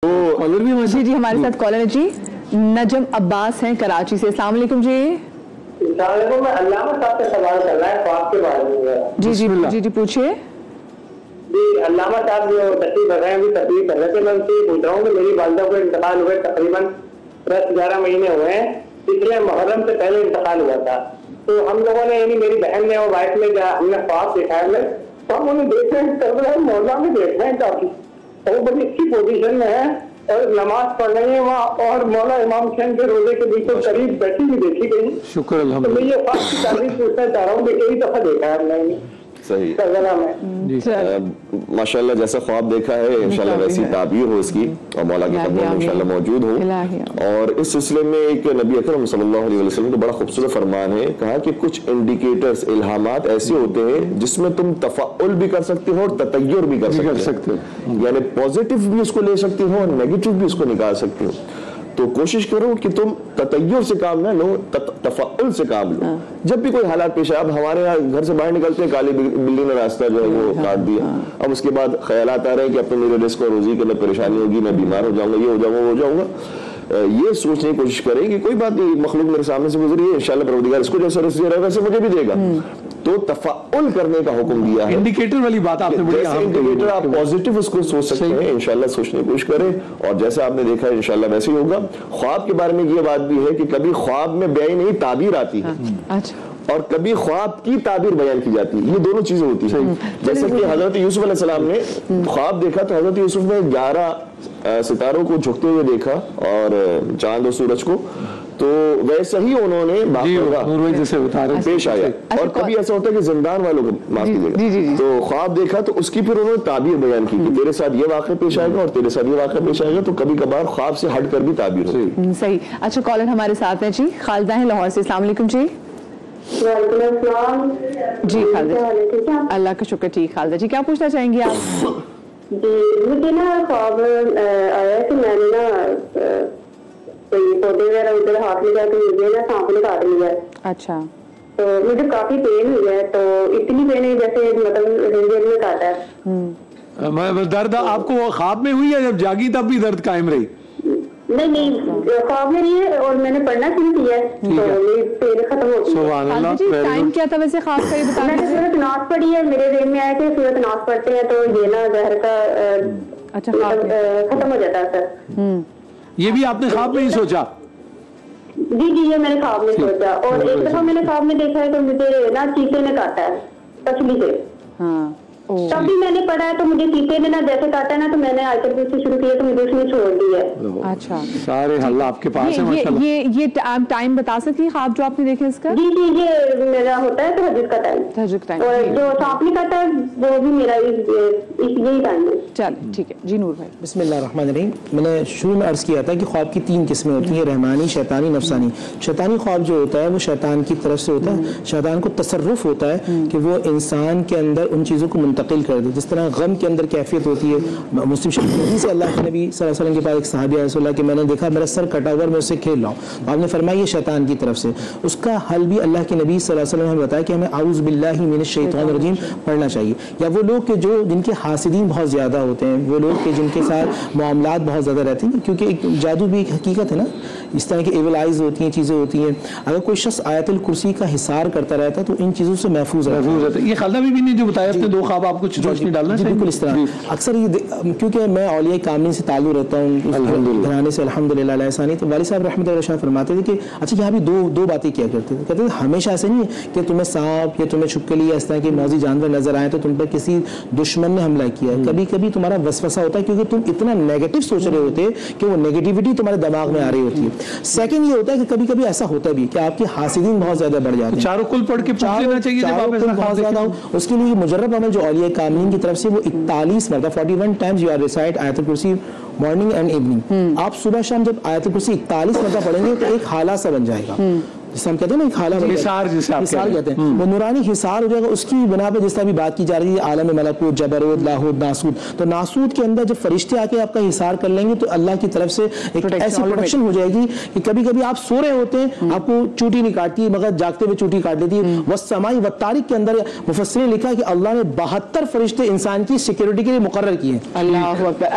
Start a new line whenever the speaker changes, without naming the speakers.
Collar بھی
جی ہمارے ساتھ کالر ہے جی نجم عباس ہیں کراچی سے. السلام علیکم جی.
السلام علیکم. میں علامہ صاحب سے سوال کرنا ہے خواب کے بارے میں.
جی پوچھیے.
جی علامہ صاحب جو تشریف کر رہے ہیں تشریف کر رہے تھے, میں ان سے پوچھ رہا ہوں کہ میری والدہ کو انتقال ہوئے تقریباً 10-11 مہینے ہوئے ہیں. پچھلے محرم سے پہلے انتقال ہوا تھا. تو ہم لوگوں نے یعنی میری بہن نے اور وائف نے ہم نے خواب دیکھا ہے تو ہم انہیں دیکھ رہے ہیں کربلا مولا میں دیکھ رہے ہیں کافی وہ بڑی اچھی پوزیشن میں ہے اور نماز پڑھ رہی ہیں وہاں اور مولا امام حسین کے روزے کے بالکل قریب بیٹھی بھی دیکھی گئی.
شکر الحمد.
میں یہ خواب کی تعریف پوچھنا چاہ رہا ہوں کہ کئی دفعہ دیکھا ہے ہم نے.
صحیح ماشاءاللہ جیسا خواب دیکھا ہے انشاءاللہ ویسی تعبیر ہو اس کی اور مولا کے قدموں میں انشاءاللہ موجود ہو. اور اس سلسلے میں ایک نبی اکرم صلی اللہ علیہ وسلم کا بڑا خوبصورت فرمان ہے, کہا کہ کچھ انڈیکیٹرز الہامات ایسے ہوتے ہیں جس میں تم تفاعل بھی کر سکتے ہو اور تطیر بھی کر سکتے ہو, یعنی پازیٹیو بھی اس کو لے سکتے ہو اور نیگیٹو بھی اس کو نکال سکتے ہو. تو کوشش کرو کہ تم تطیر سے کام نہ لو, تفاعل سے کام لو. جب بھی کوئی حالات پیش آئے, اب ہمارے یہاں گھر سے باہر نکلتے ہیں کالی بلی نے راستہ جو ہے وہ کاٹ دیا, اب اس کے بعد خیالات آ رہے ہیں کہ اب تو میرے رزق اور روزی کے اندر پریشانی ہوگی, میں بیمار ہو جاؤں گا, یہ ہو جاؤں گا, وہ ہو جاؤں گا. یہ سوچنے کی کوشش کریں کہ کوئی بات نہیں, مخلوق میرے سامنے سے گزری ہے, انشاءاللہ پروردگار اس کو جیسا رزق دے رہا ہے ویسے مجھے بھی دے گا. تو تفاعل کرنے کا حکم دیا ہے.
انڈیکیٹر والی بات آپ نے بڑی اہم
انڈیکیٹر آپ پازیٹیو اس کو سوچ سکتے ہیں, انشاءاللہ سوچنے کی کوشش کریں اور جیسا آپ نے دیکھا ہے انشاءاللہ ویسے ہی ہوگا. خواب کے بارے میں یہ بات بھی ہے کہ کبھی خواب میں بیان نہیں تعبیر آتی ہے اور کبھی خواب کی تعبیر بیان کی جاتی ہے, یہ دونوں چیزیں ہوتی ہیں. جیسے کہ حضرت یوسف علیہ السلام نے خواب دیکھا تو حضرت یوسف نے 11 ستاروں کو جھکتے ہوئے دیکھا اور چاند اور سورج کو, تو ویسے ہی انہوں نے پیش آیا. اور کبھی ایسا ہوتا ہے کہ زندان والوں کو معاف کیجیے گا, تو خواب دیکھا تو اس کی پھر انہوں نے تعبیر بیان کی کہ تیرے ساتھ یہ واقعہ پیش آئے گا اور تیرے ساتھ یہ واقعہ پیش آئے گا. تو کبھی کبھار خواب سے ہٹ کر بھی تعبیر ہوتی ہے.
صحیح. اچھا کالر ہمارے ساتھ ہیں جی خالدہ ہیں لاہور سے. السلام علیکم جی.
وعلیکم السلام.
جی خالدہ, اللہ کا شکر. ٹھیک خالدہ جی, کیا پوچھنا چاہیں گے آپ؟
جی مجھے نا خواب آیا کہ میں نے نا کوئی پودے وغیرہ ادھر ہاتھ لگا تو مجھے نا سانپ نے کاٹ لیا.
اچھا.
تو مجھے کافی پین ہوئی ہے, تو اتنی پین ہوئی جیسے مطلب رنجر میں کاٹا ہے.
درد آپ کو خواب میں ہوئی ہے, جب جاگی تب بھی درد قائم رہی؟
نہیں خواب میں نہیں ہے, اور میں نے پڑھنا شروع کیا ہے تو میری پین ختم ہو گئی.
ٹائم کیا تھا ویسے خواب کا, یہ بتا؟
میں نے سورۃ ناس پڑھی ہے, میرے ذہن میں آیا کہ سورۃ ناس پڑھتے ہیں تو یہ نا زہر کا ختم ہو جاتا ہے سر.
یہ بھی آپ نے خواب میں ہی سوچا؟
جی یہ میں نے خواب میں سوچا. اور ایک دفعہ میں نے خواب میں دیکھا ہے تو مجھے نا چیتے نے کاٹا ہے پسلی سے. تب بھی میں نے پڑھا ہے تو مجھے چیتے نے نا جیسے کاٹا ہے نا تو میں نے آیت الکرسی شروع کیا تو مجھے اس نے چھوڑ دی ہے.
اچھا,
سارے حل آپ کے پاس ہیں.
یہ ٹائم بتا سکتی ہیں خواب جو آپ نے دیکھے اس کا؟
جی یہ میرا ہوتا ہے تہجد کا ٹائم, اور جو سانپ نے کاٹا ہے وہ بھی میرا یہی ٹائم ہے.
چل ٹھیک ہے جی. نور بھائی.
بسم اللہ الرحمن الرحیم. میں نے شروع میں عرض کیا تھا کہ خواب کی 3 قسمیں ہوتی ہیں, رحمانی, شیطانی, نفسانی. شیطانی خواب جو ہوتا ہے وہ شیطان کی طرف سے ہوتا ہے. شیطان کو تصرف ہوتا ہے کہ وہ انسان کے اندر ان چیزوں کو منتقل کر دے. جس طرح غم کے اندر کیفیت ہوتی ہے, مسلم شریف سے اللہ کے نبی صلی اللہ علیہ وسلم کے پاس ایک صحابی رسول اللہ کہ میں نے دیکھا میرا سر کٹا ہوا میں اسے کھیل رہا ہوں, آپ نے فرمایا یہ شیطان کی طرف سے. اس کا حل بھی اللہ کے نبی صلی اللہ علیہ وسلم نے بتایا کہ ہمیں اعوذ باللہ من الشیطان الرجیم پڑھنا چاہیے. یا وہ لوگ کہ جن کے حاسدین بہت زیادہ ہوتے ہیں, وہ لوگ کہ جن کے ساتھ معاملات بہت زیادہ رہتے ہیں, کیونکہ ایک جادو بھی ایک حقیقت ہے نا, اس طرح کی ایول آئیز ہوتی ہیں, چیزیں ہوتی ہیں. اگر کوئی شخص آیت الکرسی کا حصار کرتا رہتا تو ان چیزوں سے محفوظ رہتا ہے.
یہ خالدہ بھی نے جو بتایا اپنے 2 خواب آپ کچھ روشنی ڈالنا چاہیے.
بالکل اس طرح اکثر یہ کیونکہ میں اولیاء کاملین سے تعلق رہتا ہوں گھرانے سے الحمدللہ علیہ ثانی, تو والد صاحب رحمۃ اللہ علیہ فرماتے تھے کہ اچھا یہاں بھی دو باتیں کیا کرتے تھے. کہتے تھے ہمیشہ ایسے نہیں ہے کہ تمہیں سانپ یا تمہیں چھپکلی یا اس طرح کے موذی جانور نظر آئے تو تم پر کسی دشمن نے حملہ کیا ہے. کبھی کبھی تمہارا وسوسہ ہوتا ہے کیونکہ تم اتنا نیگیٹو سوچ رہے ہوتے کہ وہ نیگیٹیوٹی تمہارے دماغ میں آ رہی ہوتی ہے. سیکنڈ یہ ہوتا ہے کہ کبھی کبھی ایسا ہوتا بھی کہ آپ کے حاسدین بہت زیادہ بڑھ جاتے ہیں.
چاروں کل پڑھ کے پوچھ لینا چاہیے جب آپ ایسا
بہت زیادہ ہو. اس کے لیے مجرب عمل جو اولیاء کاملین کی طرف سے وہ 41 مرتبہ 41 times you are recite آیت الکرسی مارننگ اینڈ ایوننگ. آپ صبح شام جب آیت الکرسی 41 مرتبہ پڑھیں گے تو ایک حالہ سا بن جائے گا, جسے ہم کہتے ہیں نا ایک حالہ حصار کہتے ہیں, وہ نورانی حصار ہو جائے گا. اس کی بنا پہ جس طرح بھی بات کی جا رہی ہے عالم ملکوت, جبروت, لاہوت, ناسوت, تو ناسوت کے اندر جب فرشتے آ کے آپ کا حصار کر لیں گے تو اللہ کی طرف سے ایک ایسی پروٹیکشن ہو جائے گی کہ کبھی کبھی آپ سو رہے ہوتے ہیں آپ کو چوٹی نہیں کاٹتی ہے مگر جاگتے ہوئے چوٹی کاٹ دیتی ہے. والسماء والطارق کے اندر مفسرین نے لکھا ہے کہ اللہ نے 72 فرشتے انسان کی سیکورٹی کے لیے مقرر کیے ہیں.
اللہ اکبر.